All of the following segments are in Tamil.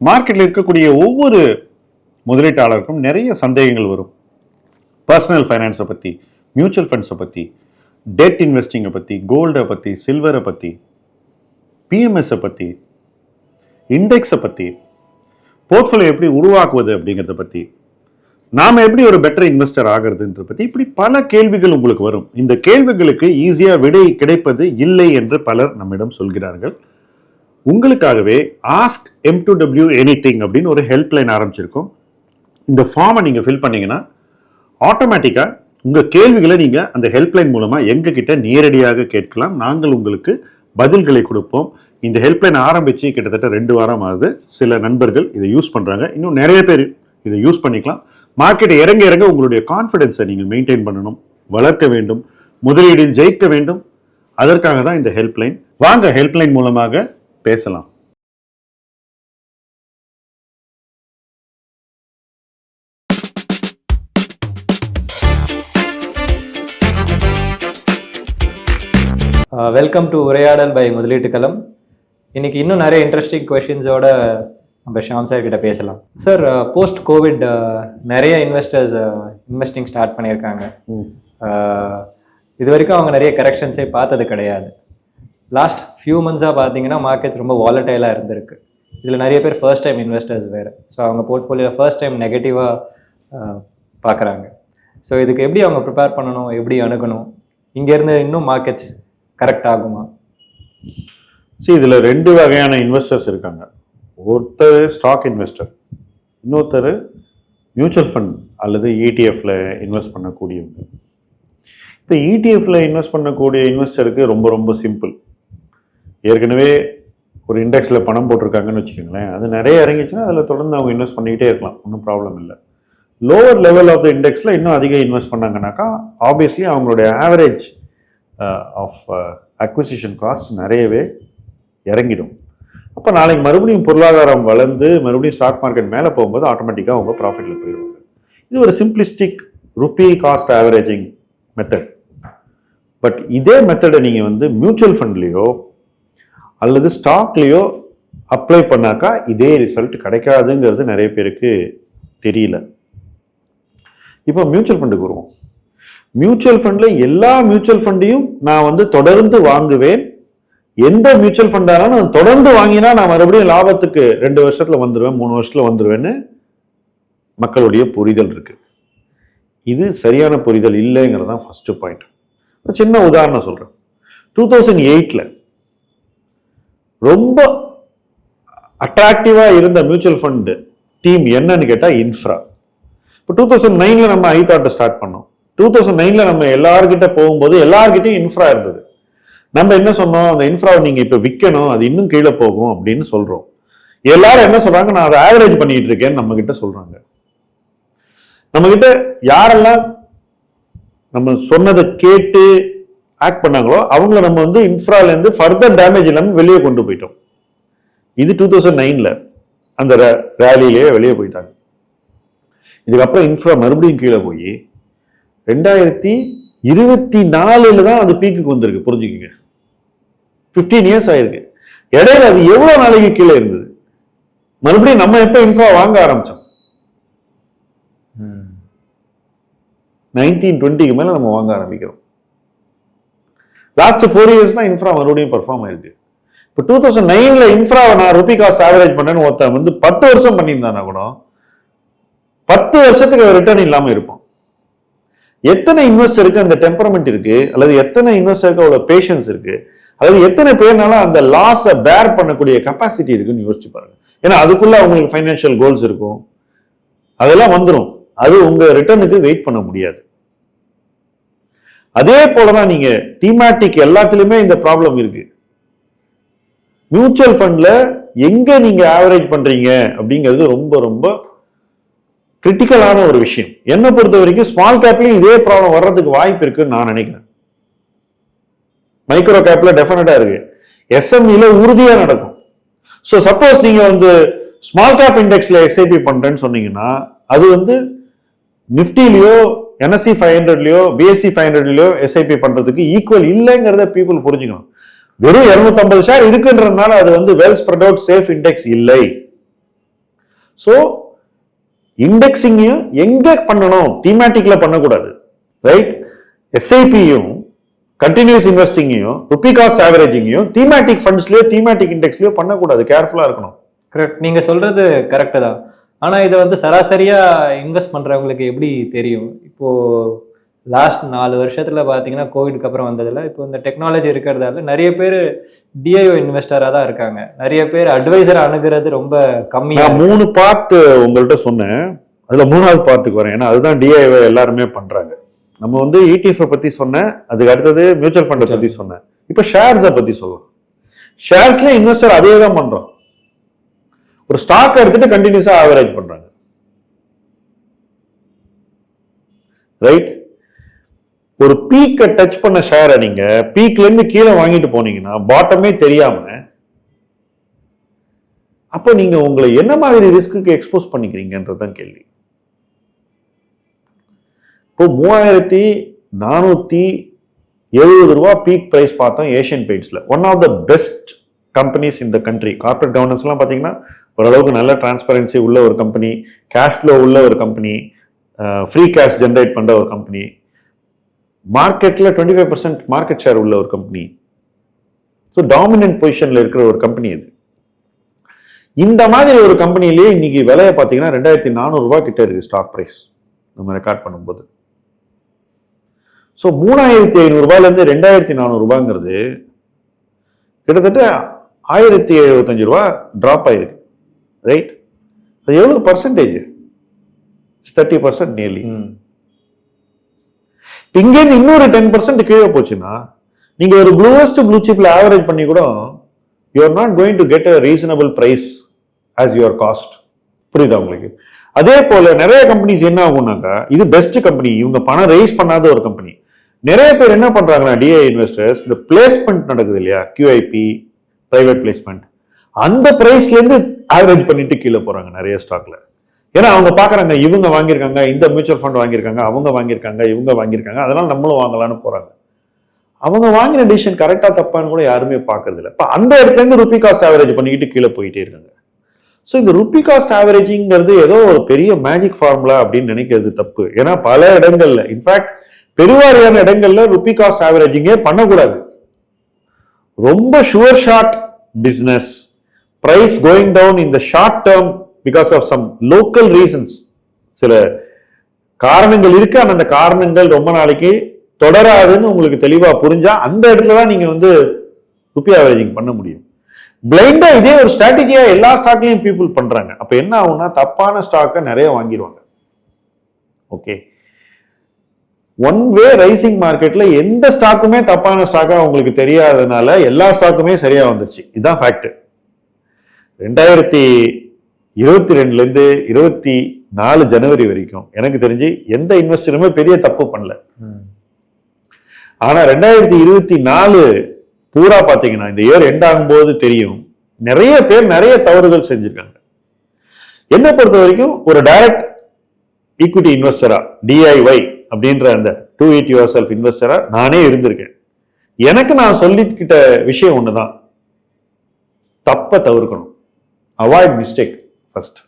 மார்க்கெட்டில் இருக்கக்கூடிய ஒவ்வொரு முதலீட்டாளருக்கும் நிறைய சந்தேகங்கள் வரும். பர்சனல் ஃபைனான்ஸை பற்றி, மியூச்சுவல் ஃபண்ட்ஸை பற்றி, டெட் இன்வெஸ்டிங்கை பற்றி, கோல்டை பற்றி, சில்வரை பற்றி, பிஎம்எஸை பற்றி, இண்டெக்ஸை பற்றி, போர்ட்ஃபோலியோ எப்படி உருவாக்குவது அப்படிங்கிறத பற்றி, நாம் எப்படி ஒரு பெட்டர் இன்வெஸ்டர் ஆகிறதுன்றத பற்றி இப்படி பல கேள்விகள் உங்களுக்கு வரும். இந்த கேள்விகளுக்கு ஈஸியாக விடை கிடைப்பது இல்லை என்று பலர் நம்மிடம் சொல்கிறார்கள். உங்களுக்காகவே ஆஸ்க் M2W எனிதிங் அப்படின்னு ஒரு ஹெல்ப்லைன் ஆரம்பிச்சிருக்கோம். இந்த ஃபார்மை நீங்கள் ஃபில் பண்ணீங்கன்னா ஆட்டோமேட்டிக்காக உங்கள் கேள்விகளை நீங்கள் அந்த ஹெல்ப்லைன் மூலமாக எங்ககிட்ட நேரடியாக கேட்கலாம். நாங்கள் உங்களுக்கு பதில்களை கொடுப்போம். இந்த ஹெல்ப்லைன் ஆரம்பித்து கிட்டத்தட்ட 2 வாரம் ஆகுது. சில நண்பர்கள் இதை யூஸ் பண்ணுறாங்க. இன்னும் நிறைய பேர் இதை யூஸ் பண்ணிக்கலாம். மார்க்கெட்டை இறங்க இறங்க உங்களுடைய கான்ஃபிடென்ஸை நீங்கள் மெயின்டைன் பண்ணணும், வளர்க்க வேண்டும், முதலீடில் ஜெயிக்க வேண்டும். அதற்காக தான் இந்த ஹெல்ப்லைன். வாங்க ஹெல்ப்லைன் மூலமாக பேசலாம். வெல்கம் டு உரையாடல் பை முதலீட்டு களம். இன்னைக்கு இன்னும் நிறைய இன்ட்ரெஸ்டிங் கொஷின்ஸோட நம்ம ஷாம் சார் கிட்ட பேசலாம். சார், போஸ்ட் கோவிட் நிறைய இன்வெஸ்டர்ஸ் இன்வெஸ்டிங் ஸ்டார்ட் பண்ணியிருக்காங்க. இது வரைக்கும் அவங்க நிறைய கரெக்ஷன்ஸே பார்த்தது கிடையாது. லாஸ்ட் ஃபியூ மந்த்ஸாக பார்த்தீங்கன்னா மார்க்கெட்ஸ் ரொம்ப வாலட்டைலாக இருந்திருக்கு. இதில் நிறைய பேர் ஃபர்ஸ்ட் டைம் இன்வெஸ்டர்ஸ் வேறு. ஸோ அவங்க போர்ட்ஃபோலியோவில் ஃபர்ஸ்ட் டைம் நெகட்டிவாக பார்க்குறாங்க. ஸோ இதுக்கு எப்படி அவங்க ப்ரிப்பேர் பண்ணணும், எப்படி அணுகணும், இங்கேருந்து இன்னும் மார்க்கெட்ஸ் கரெக்ட் ஆகுமா? இதில் 2 வகையான இன்வெஸ்டர்ஸ் இருக்காங்க. ஒருத்தர் ஸ்டாக் இன்வெஸ்டர், இன்னொருத்தர் மியூச்சுவல் ஃபண்ட் அல்லது ETF-ல இன்வெஸ்ட் பண்ணக்கூடியவங்க. இப்போ ETF-ல இன்வெஸ்ட் பண்ணக்கூடிய இன்வெஸ்டருக்கு ரொம்ப ரொம்ப சிம்பிள். ஏற்கனவே ஒரு இண்டெக்ஸில் பணம் போட்டிருக்காங்கன்னு வச்சுக்கோங்களேன், அது நிறைய இறங்கிச்சுன்னா அதில் தொடர்ந்து அவங்க இன்வெஸ்ட் பண்ணிக்கிட்டே இருக்கலாம், ஒன்றும் ப்ராப்ளம் இல்லை. லோவர் லெவல் ஆஃப் த இண்டெக்ஸில் இன்னும் அதிகம் இன்வெஸ்ட் பண்ணாங்கனாக்கா ஆப்வியஸ்லி அவங்களுடைய ஆவரேஜ் ஆஃப் அக்விசிஷன் காஸ்ட் நிறையவே இறங்கிடும். அப்போ நாளைக்கு மறுபடியும் பொருளாதாரம் வளர்ந்து மறுபடியும் ஸ்டாக் மார்க்கெட் மேலே போகும்போது ஆட்டோமேட்டிக்காக அவங்க ப்ராஃபிட்டில் போயிடுவாங்க. இது ஒரு simplistic rupee cost averaging method. But இதே மெத்தடை நீங்கள் மியூச்சுவல் ஃபண்ட்லேயோ அல்லது ஸ்டாக்லேயோ அப்ளை பண்ணாக்கா இதே ரிசல்ட் கிடைக்காதுங்கிறது நிறைய பேருக்கு தெரியல. இப்போ மியூச்சுவல் ஃபண்டுக்கு வருவோம். மியூச்சுவல் ஃபண்டில் எல்லா மியூச்சுவல் ஃபண்டையும் நான் தொடர்ந்து வாங்குவேன். எந்த மியூச்சுவல் ஃபண்டாலும் நான் தொடர்ந்து வாங்கினா நான் மறுபடியும் லாபத்துக்கு 2 வருஷத்துல வந்துடுவேன், 3 வருஷத்துல வந்துடுவேன்னு மக்களுடைய புரிதல் இருக்கு. இது சரியான புரிதல் இல்லைங்கிறது தான் ஃபர்ஸ்ட் பாயிண்ட். ஒரு சின்ன உதாரணம் சொல்றேன். 2008ல் ரொம்ப அட்ராக்டிவா இருந்த மியூச்சுவல் ஃபண்ட் டீம் என்னன்னு கேட்டா இன்ஃப்ரா. இப்போ 2009ல் நம்ம ஐதாட்டை ஸ்டார்ட் பண்ணோம். 2009ல் நம்ம எல்லார்கிட்ட போகும்போது எல்லார்கிட்டையும் இன்ஃப்ரா இருந்தது. நம்ம என்ன சொன்னோம், அந்த இன்ஃப்ராவை நீங்க இப்ப விற்கணும், அது இன்னும் கீழே போகும் அப்படின்னு சொல்றோம். எல்லாரும் என்ன சொல்றாங்க, நான் அதை ஆவரேஜ் பண்ணிட்டு இருக்கேன்னு நம்ம கிட்ட சொல்றாங்க. நம்ம கிட்ட யாரெல்லாம் நம்ம சொன்னதை கேட்டு ஆக்ட் பண்ணாங்களோ அவங்கள நம்ம இன்ஃப்ரால இருந்து ஃபர்தர் டேமேஜ் இல்லாமல் வெளியே கொண்டு போயிட்டோம். இது 2009ல் அந்த ரேலியிலேயே வெளியே போயிட்டாங்க. இதுக்கப்புறம் இன்ஃப்ரா மறுபடியும் கீழே போய் 2024 தான் அது பீக்குக்கு வந்திருக்கு. புரிஞ்சுக்கங்க, 15 இயர்ஸ் ஆயிருக்கு. இடையில அது எவ்வளவு நாளைக்கு கீழே இருந்தது? மறுபடியும் நம்ம எப்ப இன்ஃப்ரா வாங்க ஆரம்பிச்சோம்? 1920க்கு மேல நம்ம வாங்க ஆரம்பிக்கிறோம். லாஸ்ட் 4 இயர்ஸ் தான் இன்ஃப்ரா மறுபடியும் பெர்ஃபார்ம் ஆயிருக்கு. இப்போ 2009ல் இன்ஃப்ராவை நான் ருபி காஸ்ட் ஆவரேஜ் பண்ணேன்னு ஒருத்தன் 10 வருஷம் பண்ணியிருந்தானா கூட 10 வருஷத்துக்கு ரிட்டர்ன் இல்லாம இருப்போம். எத்தனை இன்வெஸ்டருக்கு அந்த டெம்பரமெண்ட் இருக்கு, அல்லது எத்தனை இன்வெஸ்டருக்கு அவ்வளவு பேஷன்ஸ் இருக்கு, அல்லது எத்தனை பேர்னால அந்த லாஸை பேர் பண்ணக்கூடிய கெப்பாசிட்டி இருக்குன்னு யோசிச்சு பாருங்க. ஏன்னா அதுக்குள்ள அவங்களுக்கு ஃபைனான்சியல் கோல்ஸ் இருக்கும், அதெல்லாம் வந்துடும். அது உங்க ரிட்டர்னுக்கு வெயிட் பண்ண முடியாது. அதே போலதான் நீங்க தீமேட்டிக் எல்லாத்துலயுமே இந்த ப்ராப்ளம் இருக்கு. மியூச்சுவல் ஃபண்ட்ல எங்க நீங்க ஆவரேஜ் பண்றீங்க அப்படிங்கிறது ரொம்ப ரொம்ப கிரிட்டிக்கலான ஒரு விஷயம். என்னை பொறுத்த வரைக்கும் ஸ்மால் கேப்லயும் இதே ப்ராப்ளம் வர்றதுக்கு வாய்ப்பு இருக்குன்னு நான் நினைக்கிறேன். மைக்ரோ கேப்ல டெஃபினட்டா இருக்கு, SME-ல உறுதியா நடக்கும். ஸோ சப்போஸ் நீங்க ஸ்மால் கேப் இண்டெக்ஸ்ல SIP பண்றேன்னு சொன்னீங்கன்னா அது நிப்டிலயோ NSE 500லயோ BSE 500லயோ SIP பண்றதுக்கு ஈக்குவல் இல்லைங்கிறத பீப்புள் புரிஞ்சுக்கணும். வெறும் 250 ஷேர் இருக்குன்றதுனால அது well spread out safe index இல்லை. ஸோ இண்டெக்ஸிங்கையும் எங்க பண்ணணும், தீமேட்டிக்ல பண்ணக்கூடாது, ரைட்? எஸ்ஐபியும் கண்டினியூஸ் இன்வெஸ்டிங்கையும் ருபி காஸ்ட் ஆவரேஜிங்கையும் தீமேட்டிக் ஃபண்ட்ஸ்லயோ தீமேட்டிக் இண்டெக்ஸ்லயோ பண்ணக்கூடாது. கேர்ஃபுல்லா இருக்கணும். கரெக்ட், நீங்க சொல்றது கரெக்டு தான். ஆனா இதை வந்து சராசரியா இன்வெஸ்ட் பண்றவங்களுக்கு எப்படி தெரியும்? இப்போ லாஸ்ட் 4 வருஷத்துல பாத்தீங்கன்னா கோவிட்க்கு அப்புறம் வந்ததுல இப்போ இந்த டெக்னாலஜி இருக்கிறதால நிறைய பேர் டிஐஓ இன்வெஸ்டரா தான் இருக்காங்க. நிறைய பேர் அட்வைசர் அணுகிறது ரொம்ப கம்மியா. நான் 3 பார்ட் உங்கள்கிட்ட சொன்னேன், அதுல 3வது பார்ட்டுக்கு வரேன். ஏன்னா அதுதான் டிஐஓ எல்லாருமே பண்றாங்க. நம்ம வந்து இடிஎஃப் பத்தி சொன்னேன், அதுக்கு அடுத்தது மியூச்சுவல் ஃபண்டை பத்தி சொன்னேன். இப்ப ஷேர்ஸை பத்தி சொல்லலாம். ஷேர்ஸ்ல இன்வெஸ்டர் அதே தான் பண்றோம். ஒரு ஸ்டாக் எடுத்துட்டு கண்டினியூஸா ஆவரேஜ் பண்றாங்க, ரைட்? ஒரு பீக்கை டச் பண்ண ஷேரை நீங்க பீக்ல இருந்து கீழே வாங்கிட்டு போனீங்கன்னா பாட்டமே தெரியாம, அப்போ நீங்க உங்களை என்ன மாதிரி ரிஸ்க்கு எக்ஸ்போஸ் பண்ணிக்கிறீங்கன்றதுதான் கேள்வி. இப்போ 3470 ரூபாய் பீக் பிரைஸ் பார்த்தோம் ஏஷியன் பெயிண்ட்ஸ்ல. One of the best companies இந்த கண்ட்ரி. கார்பரேட் கவர்னன்ஸ் எல்லாம் பாத்தீங்கன்னா ஓரளவுக்கு நல்ல டிரான்ஸ்பரன்சி உள்ள ஒரு கம்பெனி, கேஷ் ஃப்ளோ உள்ள ஒரு கம்பெனி, ஃப்ரீ கேஷ் ஜென்ரேட் பண்ற ஒரு கம்பெனி, மார்க்கெட்ல 25% மார்க்கெட் ஷேர் உள்ள ஒரு கம்பெனி. ஸோ டாமினன்ட் பொசிஷன்ல இருக்கிற ஒரு கம்பெனி இது. இந்த மாதிரி ஒரு கம்பெனிலேயே இன்னைக்கு விலையை பார்த்தீங்கன்னா 2400 ரூபாய் கிட்ட இருக்கு ஸ்டாக் பிரைஸ் நம்ம ரெக்கார்ட் பண்ணும்போது. ஸோ 3500 ரூபாயில இருந்து 2400 ரூபாங்கிறது கிட்டத்தட்ட 1075 ரூபாய் டிராப் ஆயிருக்கு, ரைட்? அது எவ்வளவு பர்சன்டேஜ்? 30% நியர்லி. இங்கேருந்து இன்னொரு 10% கீழே போச்சுன்னா நீங்க ஒரு ப்ளூவஸ்ட் ப்ளூ சிப்ல ஆவரேஜ் பண்ணி கூட you are not going to get a reasonable price as your cost. புரியுதா உங்களுக்கு? அதே போல நிறைய கம்பெனிஸ் என்ன ஆகும்னாக்கா, இது பெஸ்ட் கம்பெனி, இவங்க பணம் ரைஸ் பண்ணாத ஒரு கம்பெனி. நிறைய பேர் என்ன பண்றாங்கன்னா டிஐ இன்வெஸ்டர்ஸ், இந்த பிளேஸ்மெண்ட் நடக்குது இல்லையா, கியூஐபி பிரைவேட் பிளேஸ்மெண்ட், அந்த பிரைஸ்ல இருந்து ஆவரேஜ் பண்ணிட்டு கீழே போறாங்க நிறைய ஸ்டாக்ல. ஏன்னா அவங்க பாக்குறாங்க இவங்க வாங்கியிருக்காங்க, இந்த மியூச்சுவல் ஃபண்ட் வாங்கியிருக்காங்க, அவங்க வாங்கியிருக்காங்க, இவங்க வாங்கியிருக்காங்க, அதனால நம்மளும் வாங்கலாம்னு போறாங்க. அவங்க வாங்கின டிசிஷன் கரெக்டா தப்பான்னு கூட யாருமே பாக்குறது இல்லை. இப்ப அந்த இடத்துல இருந்து ருபி காஸ்ட் ஆவரேஜ் பண்ணிக்கிட்டு கீழே போயிட்டே இருக்காங்க. ஸோ இந்த ருபி காஸ்ட் ஆவரேஜிங்கிறது ஏதோ ஒரு பெரிய மேஜிக் ஃபார்முலா அப்படின்னு நினைக்கிறது தப்பு. ஏன்னா பல இடங்கள்ல, இன்ஃபேக்ட் பெருவாரியான இடங்கள்ல ருபி காஸ்ட் ஆவரேஜிங்கே பண்ணக்கூடாது. ரொம்ப sure shot business, price going down in the short term because of some local reasons, சில காரணங்கள் இருக்கு. அந்த காரணங்கள் ரொம்ப நாளைக்கு தொடராதுன்னு உங்களுக்கு தெளிவா புரிஞ்சா அந்த இடத்துல தான் நீங்க வந்து ருபி ஆவரேஜிங் பண்ண முடியும். பிளைண்டா இதே ஒரு ஸ்ட்ராட்டஜியா எல்லா ஸ்டாக்லயும் பீப்புள் பண்றாங்க. அப்ப என்ன ஆகும்னா தப்பான ஸ்டாக்கை நிறைய வாங்கிடுவாங்க. ஓகே, ஒன் வே ரைசிங் மார்க்கெட்ல எந்த ஸ்டாக்குமே தப்பான ஸ்டாக்கா உங்களுக்கு தெரியாததுனால எல்லா ஸ்டாக்குமே சரியா வந்துருச்சு. இதுதான் ஃபேக்ட். 2022ல இருந்து 24 ஜனவரி வரைக்கும் எனக்கு தெரிஞ்சு எந்த இன்வெஸ்டருமே பெரிய தப்பு பண்ணல. ஆனா 2024 பூரா பாத்தீங்கன்னா இந்த இயர் எண்ட் ஆகும்போது தெரியும் நிறைய பேர் நிறைய தவறுகள் செஞ்சிருக்காங்க. என்ன பொறுத்த வரைக்கும் ஒரு டைரக்ட் ஈக்விட்டி இன்வெஸ்டரா, டிஐஒய் அப்படின்ற அந்த டூ இட் யுவர் செல்ஃப் இன்வெஸ்டரா நானே இருந்திருக்கேன். எனக்கு நான் சொல்லிக்கிட்ட விஷயம் ஒண்ணுதான், தப்ப தவிர்க்கணும். Avoid mistake first.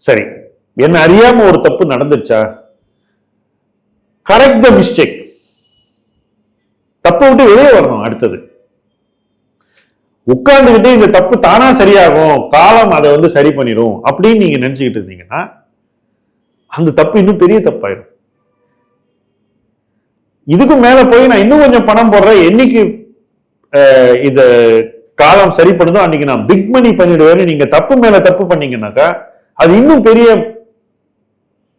சரி, என்ன அறியாம ஒரு தப்பு நடந்துருச்சா, கரெக்ட் த மிஸ்டேக். தப்பு விட்டு வெளியே வரணும். அடுத்தது உட்கார்ந்துகிட்டு இந்த தப்பு தானா சரியாகும், காலம் அதை வந்து சரி பண்ணிடும் அப்படின்னு நீங்க நினைச்சுக்கிட்டு இருந்தீங்கன்னா அந்த தப்பு இன்னும் பெரிய தப்பாயிடும். இதுக்கு மேல போய் நான் இன்னும் கொஞ்சம் பணம் போடுறேன், என்னைக்கு இத காலம் சரி பண்ணுதோ அன்னைக்கு நான் பிக் மணி பண்ணிடுவேன்னு நீங்க தப்பு மேல தப்பு பண்ணீங்கன்னாக்கா அது இன்னும் பெரிய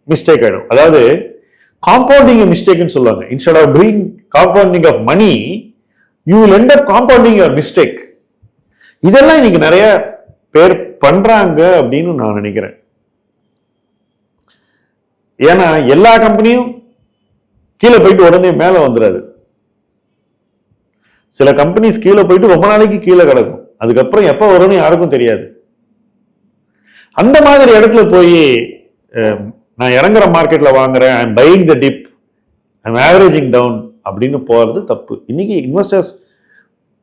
மிஸ்டேக் ஆயிடும். அதாவது காம்பவுண்டிங் மிஸ்டேக்னு சொல்லுவாங்க. Instead of doing compounding of money you will end up compounding your mistake. இதெல்லாம் இன்னைக்கு நிறைய பேர் பண்றாங்க அப்படின்னு நான் நினைக்கிறேன். ஏன்னா எல்லா கம்பெனியும் கீழே போயிட்டு உடனே மேல வந்துடாது. சில கம்பெனிஸ் கீழே போயிட்டு ரொம்ப நாளைக்கு கீழே கிடக்கும், அதுக்கப்புறம் எப்ப வரும்னு யாருக்கும் தெரியாது. அந்த மாதிரி இடத்துல போய் நான் இறங்குற மார்க்கெட்ல வாங்குறேன், I am buying the dip, I am averaging down அப்படின்னு போறது தப்பு. இன்னைக்கு இன்வெஸ்டர்ஸ்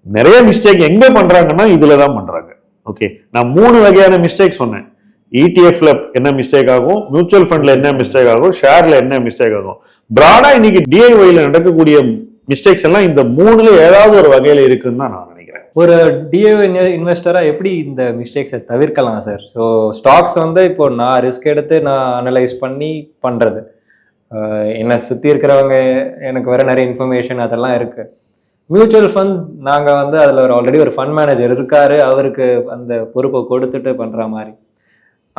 நிறைய மிஸ்டேக் எங்க பண்றாங்கன்னா இதுல தான் பண்றாங்க. ஓகே, நான் 3 வகையான மிஸ்டேக் சொன்னேன். இடிஎஃப்ல என்ன மிஸ்டேக் ஆகும், மியூச்சுவல் ஃபண்ட்ல என்ன மிஸ்டேக் ஆகும், ஷேர்ல என்ன மிஸ்டேக் ஆகும். பிராடா இன்னைக்கு டிஐஒய்ல நடக்கக்கூடிய மிஸ்டேக்ஸ் எல்லாம் இந்த 3ல ஏதாவது ஒரு வகையில இருக்குன்னு தான் நான் நினைக்கிறேன். ஒரு டிஐஒய் இன்வெஸ்டரா எப்படி இந்த மிஸ்டேக்ஸை தவிர்க்கலாம் சார்? ஸோ ஸ்டாக்ஸ் வந்து இப்போ நான் ரிஸ்க் எடுத்து நான் அனலைஸ் பண்ணி பண்றது, என்னை சுற்றி இருக்கிறவங்க எனக்கு வர நிறைய இன்ஃபர்மேஷன் அதெல்லாம் இருக்கு. மியூச்சுவல் ஃபண்ட்ஸ் நாங்கள் வந்து அதில் ஆல்ரெடி ஒரு ஃபண்ட் மேனேஜர் இருக்காரு, அவருக்கு அந்த பொறுப்பை கொடுத்துட்டு பண்ணுற மாதிரி.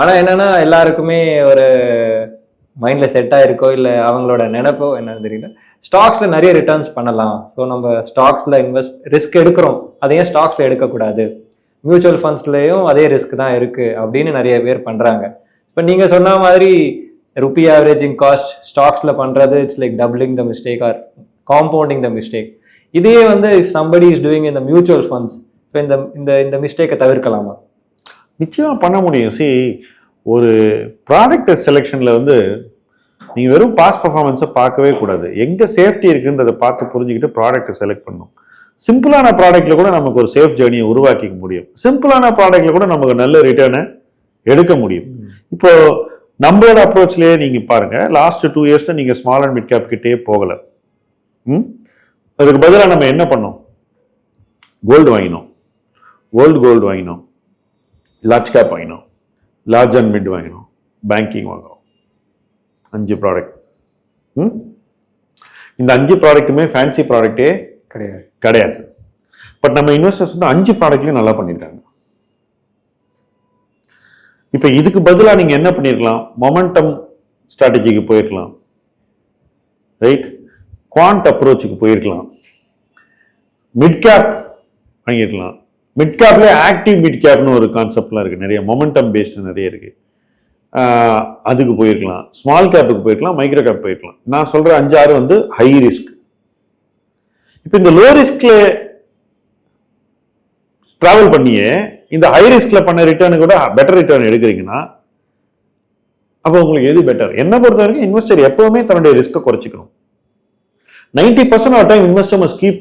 ஆனால் என்னன்னா எல்லாருக்குமே ஒரு மைண்டில் செட் ஆகிருக்கோ இல்லை அவங்களோட நினைப்போ என்னன்னு தெரியல, ஸ்டாக்ஸில் நிறைய ரிட்டர்ன்ஸ் பண்ணலாம், ஸோ நம்ம ஸ்டாக்ஸில் ரிஸ்க் எடுக்கிறோம், அதை ஏன் ஸ்டாக்ஸில் எடுக்கக்கூடாது, மியூச்சுவல் ஃபண்ட்ஸ்லேயும் அதே ரிஸ்க் தான் இருக்குது அப்படின்னு நிறைய பேர் பண்ணுறாங்க. இப்போ நீங்கள் சொன்ன மாதிரி ருப்பி ஆவரேஜிங் காஸ்ட் ஸ்டாக்ஸில் பண்ணுறது it's like doubling the mistake R compounding the mistake. இதே வந்து இஃப் சம்படி இஸ் டூயிங் இந்த மியூச்சுவல் ஃபண்ட்ஸ், ஸோ இந்த மிஸ்டேக்கை தவிர்க்கலாமா? நிச்சயமாக பண்ண முடியும். ஒரு ப்ராடக்ட் செலெக்ஷனில் வந்து நீங்கள் வெறும் பாஸ்ட் பர்ஃபார்மன்ஸை பார்க்கவே கூடாது. எங்கே சேஃப்டி இருக்குன்றதை பார்த்து புரிஞ்சுக்கிட்டு ப்ராடக்ட்டை செலக்ட் பண்ணணும். சிம்பிளான ப்ராடக்ட்டில் கூட நமக்கு ஒரு சேஃப் ஜேர்னியை உருவாக்கிக்க முடியும். சிம்பிளான ப்ராடக்ட்டில் கூட நமக்கு நல்ல ரிட்டர்னை எடுக்க முடியும். இப்போ நம்மளோட அப்ரோச்லேயே நீங்கள் பாருங்கள், லாஸ்ட் 2 இயர்ஸில் நீங்கள் ஸ்மால் அண்ட் மிட் கேப் கிட்டே போகலை. அதுக்கு பதிலாக நம்ம என்ன பண்ணோம்? கோல்டு வாங்கினோம், கோல்டு வாங்கினோம், லார்ஜ் கேப் வாங்கினோம், லார்ஜ் அண்ட் மிட் வாங்கினோம், பேங்கிங் வாங்கினோம். 5 ப்ராடக்ட். இந்த 5 ப்ராடக்ட்டுமே ஃபேன்சி ப்ராடக்டே கிடையாது. பட் நம்ம இன்வெஸ்டர்ஸ் வந்து 5 ப்ராடக்ட்லையும் நல்லா பண்ணியிருக்காங்க. இப்போ இதுக்கு பதிலாக நீங்கள் என்ன பண்ணியிருக்கலாம்? மொமெண்டம் ஸ்ட்ராட்டஜிக்கு போயிருக்கலாம், ரைட்? குவாண்ட் அப்ரோச்சுக்கு போயிருக்கலாம், மிட் கேப் வாங்கியிருக்கலாம். மிட் கேப்ல ஆக்டிவ் மிட் கேப்னு ஒரு கான்செப்ட்லாம் இருக்குது, நிறைய மொமெண்டம் பேஸ்டு நிறைய இருக்குது, அதுக்கு போயிருக்கலாம். ஸ்மால் கேப்புக்கு போயிருக்கலாம், மைக்ரோ கேப் போயிருக்கலாம். நான் சொல்கிற 5-6 வந்து ஹை ரிஸ்க். இப்போ இந்த லோ ரிஸ்க்ல ட்ராவல் பண்ணியே இந்த ஹை ரிஸ்க்ல பண்ண ரிட்டர்னு கூட பெட்டர் ரிட்டர்ன் எடுக்கிறீங்கன்னா அப்போ உங்களுக்கு எது பெட்டர்? என்ன பொறுத்த வரைக்கும் இன்வெஸ்டர் எப்பவுமே தன்னுடைய ரிஸ்க்கை குறைச்சிக்கணும். 90% of time investor must keep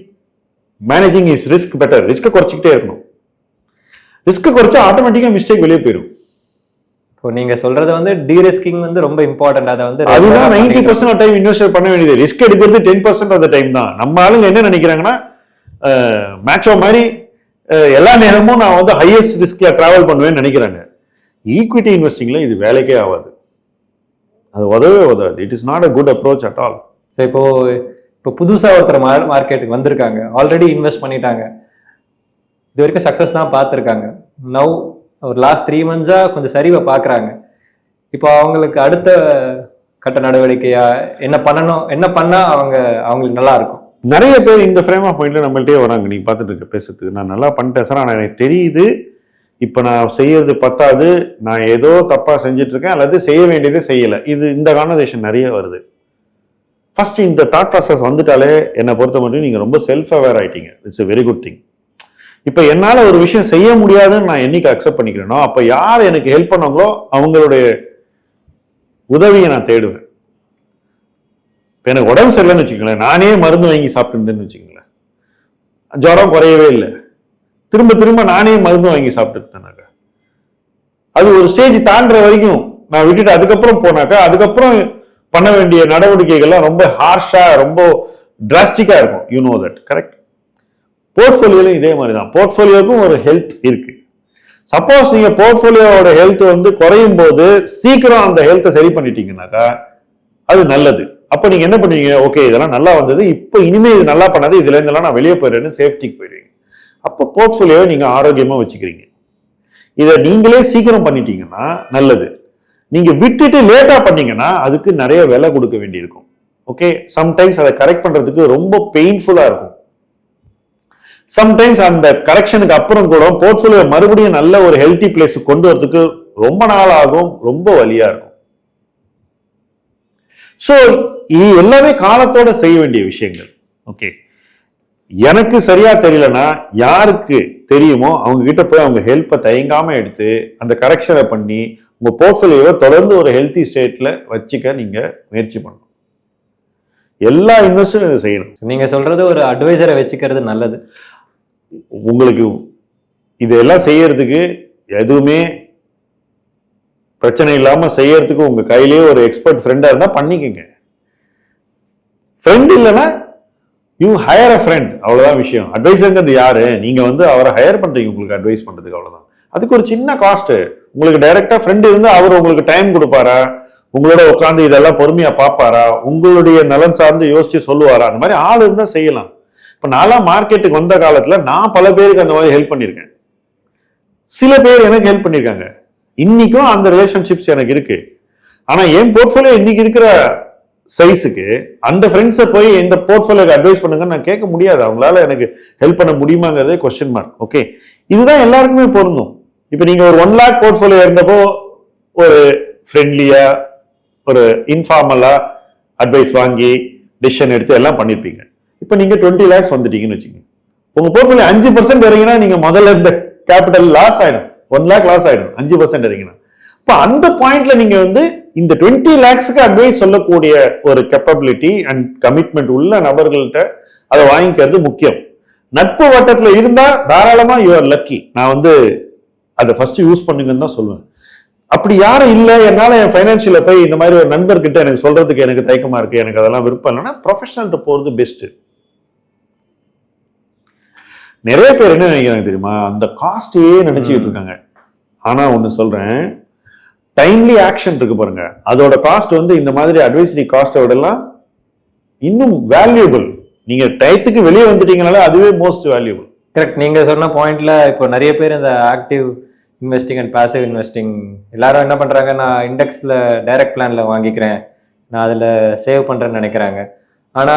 managing is risk better. ரிஸ்க்கை குறைச்சிக்கிட்டே இருக்கணும். ரிஸ்க்கை குறைச்சா ஆட்டோமேட்டிக்காக மிஸ்டேக் வெளியே போயிடும். இப்போ நீங்க சொல்றது வந்து டீரிஸ்கிங் வந்து ரொம்ப இம்பார்ட்டன்ட். அதை வந்து அதுதான் 90% ஆஃப் டைம் இன்வெஸ்டர் பண்ண வேண்டியது. ரிஸ்க் எடுக்கிறது 10% ஆஃப் த டைம் தான். நம்ம ஆளுங்க என்ன நினைக்கிறாங்கன்னா, மேட்சோ மாதிரி எல்லா நேரமும் நான் வந்து ஹையஸ்ட் ரிஸ்க்ல டிராவல் பண்ணுவேன்னு நினைக்கிறாங்க. ஈக்விட்டி இன்வெஸ்டிங்ல இது வேலைக்கே ஆகாது, அது உதவே உதவாது. It is not a good approach at all. இப்போ புதுசா ஒருத்தர் மார்க்கெட்டுக்கு வந்திருக்காங்க, ஆல்ரெடி இன்வெஸ்ட் பண்ணிட்டாங்க, இது வரைக்கும் சக்சஸ் தான் பார்த்துருக்காங்க. நவ் ஒரு லாஸ்ட் 3 months கொஞ்சம் சரிவை பார்க்குறாங்க. இப்போ அவங்களுக்கு அடுத்த கட்ட நடவடிக்கையா என்ன பண்ணணும், என்ன பண்ணா அவங்களுக்கு நல்லா இருக்கும்? நிறைய பேர் இந்த ஃப்ரேம் ஆஃப் மைண்ட்ல நம்மள்ட்டே வராங்க. நீங்க பார்த்துட்டு இருக்க பேசுறதுக்கு, நான் நல்லா பண்ணிட்டேன் சார், ஆனால் எனக்கு தெரியுது இப்போ நான் செய்யறது பத்தாது, நான் ஏதோ தப்பா செஞ்சுட்டு இருக்கேன் அல்லது செய்ய வேண்டியதே செய்யலை. இந்த கான்வர்சேஷன் நிறைய வருது. ஃபர்ஸ்ட் இந்த தாட் ப்ராசஸ் வந்துட்டாலே என்னை பொறுத்த மட்டும் நீங்க ரொம்ப செல்ஃப் அவேர் ஆயிட்டீங்க. It's a very good thing. இப்போ என்னால் ஒரு விஷயம் செய்ய முடியாதுன்னு நான் என்னைக்கு அக்செப்ட் பண்ணிக்கிறேனோ அப்போ யார் எனக்கு ஹெல்ப் பண்ணாங்களோ அவங்களுடைய உதவியை நான் தேடுவேன். இப்போ எனக்கு உடம்பு சரியில்லைன்னு வச்சுக்கோங்களேன், நானே மருந்து வாங்கி சாப்பிட்டுருந்தேன்னு வச்சுக்கோங்களேன், ஜுரம் குறையவே இல்லை, திரும்ப திரும்ப நானே மருந்து வாங்கி சாப்பிட்டுருந்தேனாக்கா அது ஒரு ஸ்டேஜ் தாண்டுற வரைக்கும் நான் விட்டுட்டு அதுக்கப்புறம் போனாக்கா அதுக்கப்புறம் பண்ண வேண்டிய நடவடிக்கைகள்லாம் ரொம்ப ஹார்ஷா ரொம்ப டிராஸ்டிக்கா இருக்கும். You know that, correct? போர்ட்ஃபோலியோலையும் இதே மாதிரி தான். போர்ட்ஃபோலியோவுக்கும் ஒரு ஹெல்த் இருக்கு. சப்போஸ் நீங்க போர்ட்ஃபோலியோவோட ஹெல்த் வந்து குறையும் போது சீக்கிரம் அந்த ஹெல்த்தை சரி பண்ணிட்டீங்கன்னாக்கா அது நல்லது. அப்போ நீங்க என்ன பண்ணுவீங்க? ஓகே, இதெல்லாம் நல்லா வந்தது, இப்போ இனிமே இது நல்லா பண்ணாது, இதுல இருந்தெல்லாம் நான் வெளியே போயிடுறேன்னு சேஃப்டிக்கு போயிடுவீங்க. அப்போ போர்ட்ஃபோலியோவை நீங்க ஆரோக்கியமா வச்சுக்கிறீங்க. இதை நீங்களே சீக்கிரம் பண்ணிட்டீங்கன்னா நல்லது. நீங்க விட்டுட்டு லேட்டா பண்ணீங்கன்னா அதுக்கு நிறைய விலை கொடுக்க வேண்டியிருக்கும். ஓகே, சம்டைம்ஸ் அதை கரெக்ட் பண்றதுக்கு ரொம்ப பெயின்ஃபுல்லா இருக்கும். சம்டைம்ஸ் அந்த கரெக்ஷனுக்கு அப்புறம் கூட போர்ட்ஃபோலியோ மறுபடியும் நல்ல ஒரு ஹெல்த்தி பிளேஸ் கொண்டு வரதுக்கு ரொம்ப நாள் ஆகும், ரொம்ப வலியா இருக்கும். ஸோ இது எல்லாமே காலத்தோட செய்ய வேண்டிய விஷயங்கள். ஓகே, எனக்கு சரியா தெரியலன்னா யாருக்கு தெரியுமோ அவங்க கிட்ட போய் அவங்க ஹெல்ப்பை தயங்காம எடுத்து அந்த கரெக்ஷனை பண்ணி உங்க போர்ட்ஃபோலியோவை தொடர்ந்து ஒரு ஹெல்த்தி ஸ்டேட்ல வச்சுக்க நீங்க முயற்சி பண்ணணும். எல்லா இன்வெஸ்டரும் இதை செய்யணும். நீங்க சொல்றது ஒரு அட்வைசரை வச்சுக்கிறது நல்லது. உங்களுக்கு இதெல்லாம் செய்யறதுக்கு எதுவுமே பிரச்சனை இல்லாம செய்யறதுக்கு உங்க கையிலேயே ஒரு எக்ஸ்பர்ட் ஃப்ரெண்டா இருந்தா பண்ணிக்கங்க. ஃப்ரெண்ட் இல்லைன்னா யூ ஹையர் அ ஃப்ரெண்ட், அவ்வளவுதான் விஷயம். அட்வைசர்ங்கிறது யாரு? நீங்க வந்து அவரை ஹையர் பண்றீங்க உங்களுக்கு அட்வைஸ் பண்றதுக்கு, அவ்வளவுதான். அதுக்கு ஒரு சின்ன காஸ்ட். உங்களுக்கு டைரக்டா ஃப்ரெண்ட் இருந்து அவர் உங்களுக்கு டைம் கொடுப்பாரா, உங்களோட உட்காந்து இதெல்லாம் பொறுமையா பார்ப்பாரா, உங்களுடைய நலன் சார்ந்து யோசிச்சு சொல்லுவாரா, அந்த மாதிரி ஆள் இருந்தா செய்யலாம். இப்ப நான்லாம் மார்க்கெட்டுக்கு வந்த காலத்துல நான் பல பேருக்கு அந்த மாதிரி ஹெல்ப் பண்ணியிருக்கேன். சில பேர் எனக்கு ஹெல்ப் பண்ணியிருக்காங்க. இன்னைக்கும் அந்த ரிலேஷன்ஷிப்ஸ் எனக்கு இருக்கு. ஆனா என் போர்ட்ஃபோலியோ இன்னைக்கு இருக்கிற சைஸுக்கு அந்த ஃப்ரெண்ட்ஸை போய் இந்த போர்ட்ஃபோலியோக்கு அட்வைஸ் பண்ணுங்கன்னு நான் கேட்க முடியாது. அவங்களால எனக்கு ஹெல்ப் பண்ண முடியுமாங்கிறதே கொஸ்டின் மார்க். ஓகே, இதுதான் எல்லாருக்குமே பொருந்தும். இப்போ நீங்க ஒரு 1 lakh போர்ட்ஃபோலியோ இருந்தப்போ ஒரு ஃப்ரெண்ட்லியா ஒரு இன்ஃபார்மலா அட்வைஸ் வாங்கி டிசிஷன் எடுத்து எல்லாம் பண்ணிருப்பீங்க. இப்போ நீங்க 20 lakhs வந்துட்டீங்கன்னு வச்சுக்கோங்க. உங்க போர்ட்ஃபோலியோ 5% இறங்கினா நீங்க முதல்ல இருந்த கேபிட்டல் லாஸ் ஆயிடும். 1 lakh லாஸ் ஆயிடும் 5% இறங்கினா. இப்போ அந்த பாயிண்ட்ல நீங்க வந்து இந்த 20 lakhsக்கு அட்வைஸ் சொல்லக்கூடிய ஒரு கேப்பபிலிட்டி அண்ட் கமிட்மெண்ட் உள்ள நபர்கள்ட்ட அதை வாங்கிக்கிறது முக்கியம். நட்பு வட்டத்துல இருந்தா தாராளமா யூ ஆர் லக்கி. நான் வந்து அதை ஃபர்ஸ்ட் யூஸ் பண்ணுங்கன்னு தான் சொல்லுவேன். அப்படி யாரும் இல்லை, என்னால என் ஃபைனான்சியல போய் இந்த மாதிரி ஒரு நண்பர்கிட்ட எனக்கு சொல்றதுக்கு எனக்கு தயக்கமா இருக்கு, எனக்கு அதெல்லாம் விருப்பம் இல்லைன்னா ப்ரொஃபஷனல்கிட்ட போறது பெஸ்ட். நிறைய பேர் என்ன நினைக்கிறாங்க தெரியுமா, அந்த காஸ்டையே நினைச்சுக்கிட்டு இருக்காங்க. ஆனா ஒண்ணு சொல்றேன், டைம்லி ஆக்ஷன் இருக்கு பாருங்க, அதோட காஸ்ட் வந்து இந்த மாதிரி அட்வைசரி காஸ்டோட எல்லாம் இன்னும் வேல்யூபிள். நீங்க டயத்துக்கு வெளியே வந்துட்டீங்கனால அதுவே மோஸ்ட் வேல்யூபிள். கரெக்ட். நீங்க சொன்ன பாயிண்ட்ல இப்போ நிறைய பேர் இந்த active investing and passive investing எல்லாரும் என்ன பண்றாங்க, நான் இண்டெக்ஸ்ல டைரக்ட் பிளான்ல வாங்கிக்கிறேன், நான் அதுல சேவ் பண்றேன்னு நினைக்கிறாங்க. ஆனா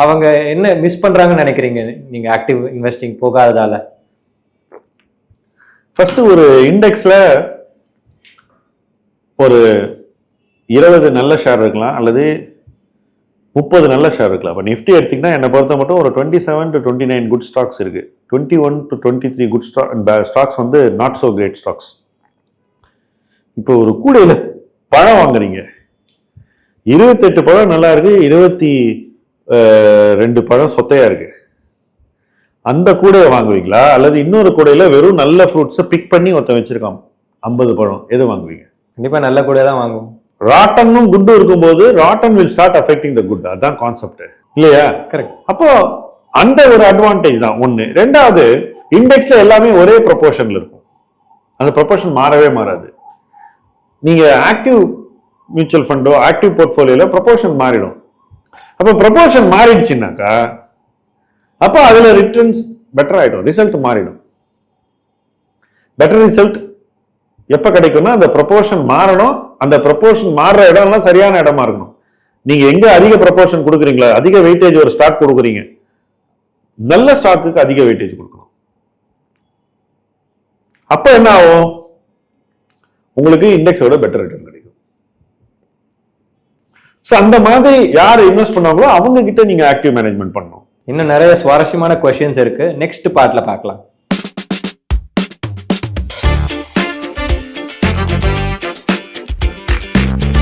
அவங்க என்ன மிஸ் பண்றாங்கன்னு நினைக்கிறீங்க நீங்க ஆக்டிவ் இன்வெஸ்டிங் போகாததால? ஃபர்ஸ்ட் ஒரு இண்டெக்ஸ்ல ஒரு 20 நல்ல ஷேர் இருக்கலாம் அல்லது 30 நல்ல ஷேர் இருக்கலாம். இப்போ நிஃப்டி எடுத்தீங்கன்னா என்னை பொறுத்த மட்டும் ஒரு 27 to 29 குட் ஸ்டாக்ஸ் இருக்கு. 21 to 23 குட் ஸ்டாக்ஸ் வந்து நாட் சோ கிரேட் ஸ்டாக்ஸ். இப்போ ஒரு கூடையில பழம் வாங்குறீங்க, 28 பழம் நல்லா இருக்கு, 22 பழம் சொத்தையா இருக்கு. அந்த கூடையை வாங்குவீங்களா அல்லது இன்னொரு கூடையில வெறும் நல்ல ஃப்ரூட்ஸை பிக் பண்ணி ஒருத்தன் வச்சிருக்கான் 50 பழம், எது வாங்குவீங்க? கண்டிப்பா நல்ல கூட தான் வாங்குவோம். ராட்டனும் குட் இருக்கும்போது rotten will start affecting the good. அதான் கான்செப்ட் இல்லையா? கரெக்ட். அப்போ அந்த ஒரு அட்வான்டேஜ் தான் ஒண்ணு. ரெண்டாவது, இண்டெக்ஸ்ல எல்லாமே ஒரே ப்ரொபோர்ஷன்ல இருக்கும், அந்த ப்ரொபோர்ஷன் மாறவே மாறாது. நீங்க ஆக்டிவ் மியூச்சுவல் ஃபண்டோ ஆக்டிவ் போர்ட்ஃபோலியோல ப்ரொபோர்ஷன் மாறிடும். அப்போ ப்ரொபோர்ஷன் மாறிடுச்சுனாக்கா அப்போ அதுல ரிட்டர்ன்ஸ் பெட்டர் ஆயிடும், ரிசல்ட் மாறிடும். பெட்டர் ரிசல்ட் எப்ப கிடைக்கும்னா அந்த ப்ரொபோர்ஷன் மாறணும். அந்த ப்ரொபோர்ஷன் மாறுற இடம்லாம் சரியான இடமா இருக்கணும். நீங்க எங்க அதிக ப்ரொபோர்ஷன் கொடுக்குறீங்களா, அதிக வெயிட்டேஜ் ஒரு ஸ்டாக் கொடுக்குறீங்க, நல்ல ஸ்டாக்குக்கு அதிக வெயிட்டேஜ் கொடுக்கணும். அப்ப என்ன ஆகும், உங்களுக்கு இண்டெக்ஸோட பெட்டர் ரிட்டர்ன் கிடைக்கும். சோ அந்த மாதிரி யார் இன்வெஸ்ட் பண்ணாங்களோ அவங்க கிட்ட நீங்க ஆக்டிவ் மேனேஜ்மெண்ட் பண்ணணும். இன்னும் நிறைய சுவாரஸ்யமான கொஸ்டின்ஸ் இருக்கு, நெக்ஸ்ட் பார்ட்ல பார்க்கலாம்.